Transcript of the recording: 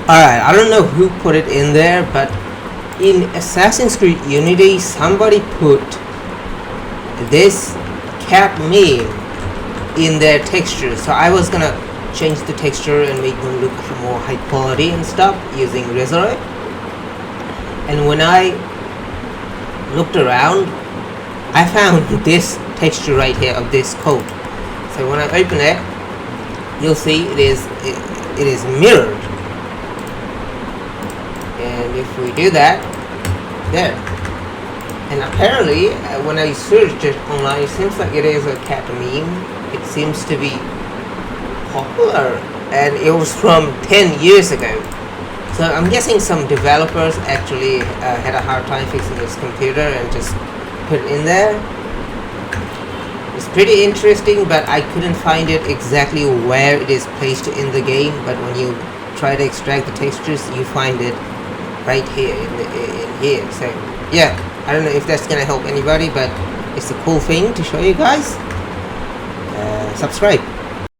Alright, I don't know who put it in there, but in Assassin's Creed Unity, somebody put this cat meme in their texture. So I was gonna change the texture and make them look more high quality and stuff using Resolve. And when I looked around, I found this texture right here of this coat. So when I open it, you'll see it is mirrored. And if we do that, there. And apparently, when I searched it online, it seems like it is a cat meme. It seems to be popular, and it was from 10 years ago. So I'm guessing some developers actually had a hard time fixing this computer and just put it in there. It's pretty interesting, but I couldn't find it exactly where it is placed in the game. But when you try to extract the textures, you find it right here in here. So yeah, I don't know if that's gonna help anybody, but it's a cool thing to show you guys. Subscribe.